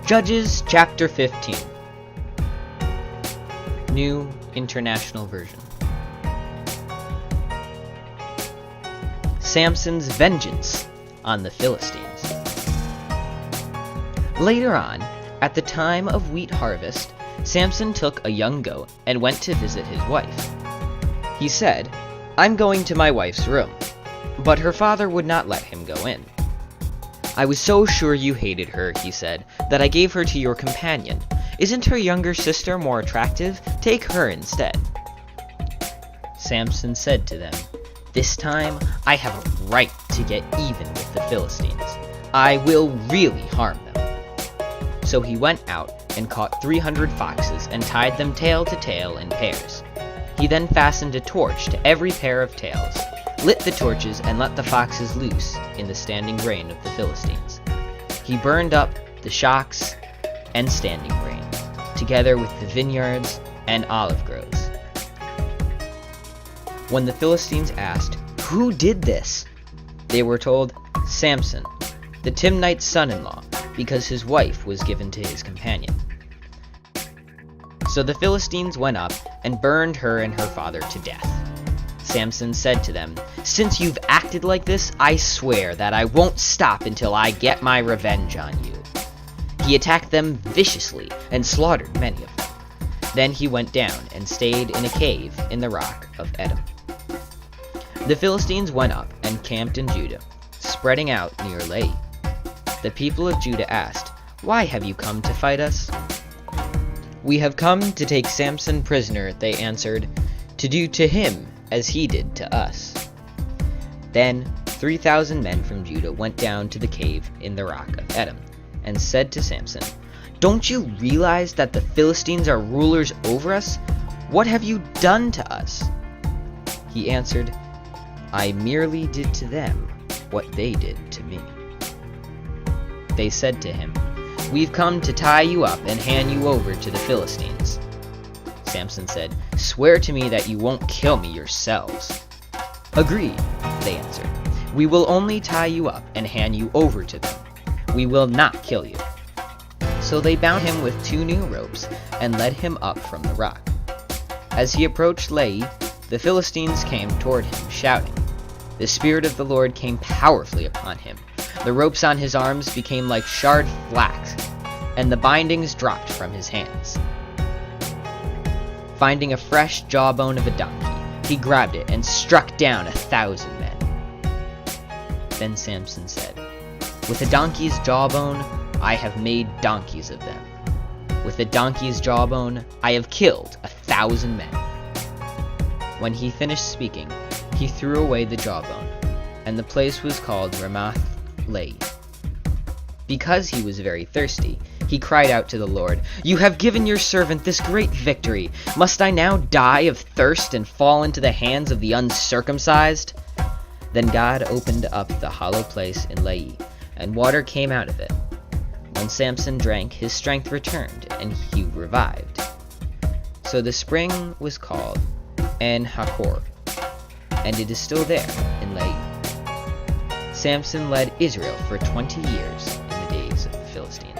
Judges chapter 15. New International Version. Samson's vengeance on the Philistines. Later on, at the time of wheat harvest, Samson took a young goat and went to visit his wife. He said, "I'm going to my wife's room," but her father would not let him go in. "I was so sure you hated her," he said, "that I gave her to your companion. Isn't her younger sister more attractive? Take her instead." Samson said to them, "This time I have a right to get even with the Philistines. I will really harm them." So he went out and caught 300 foxes and tied them tail to tail in pairs. He then fastened a torch to every pair of tails, lit the torches, and let the foxes loose in the standing grain of the Philistines. He burned up the shocks and standing grain, together with the vineyards and olive groves. When the Philistines asked, "Who did this?" they were told, "Samson, the Timnite's son-in-law, because his wife was given to his companion." So the Philistines went up and burned her and her father to death. Samson said to them, "Since you've acted like this, I swear that I won't stop until I get my revenge on you." He attacked them viciously and slaughtered many of them. Then he went down and stayed in a cave in the rock of Etam. The Philistines went up and camped in Judah, spreading out near Lehi. The people of Judah asked, "Why have you come to fight us?" "We have come to take Samson prisoner," they answered, "to do to him as he did to us." Then 3,000 men from Judah went down to the cave in the rock of Etam and said to Samson, "Don't you realize that the Philistines are rulers over us? What have you done to us?" He answered, "I merely did to them what they did to me." They said to him, "We've come to tie you up and hand you over to the Philistines." Samson said, "Swear to me that you won't kill me yourselves." "Agreed," they answered. "We will only tie you up and hand you over to them. We will not kill you." So they bound him with 2 new ropes and led him up from the rock. As he approached Lehi, the Philistines came toward him, shouting. The Spirit of the Lord came powerfully upon him. The ropes on his arms became like charred flax, and the bindings dropped from his hands. Finding a fresh jawbone of a donkey, he grabbed it and struck down 1,000 men. Then Samson said, "With a donkey's jawbone, I have made donkeys of them. With a donkey's jawbone, I have killed 1,000 men." When he finished speaking, he threw away the jawbone, and the place was called Ramath Lehi. Because he was very thirsty, he cried out to the Lord, "You have given your servant this great victory. Must I now die of thirst and fall into the hands of the uncircumcised?" Then God opened up the hollow place in Lehi, and water came out of it. When Samson drank, his strength returned, and he revived. So the spring was called En-Hakkore, and it is still there in Lehi. Samson led Israel for 20 years in the days of the Philistines.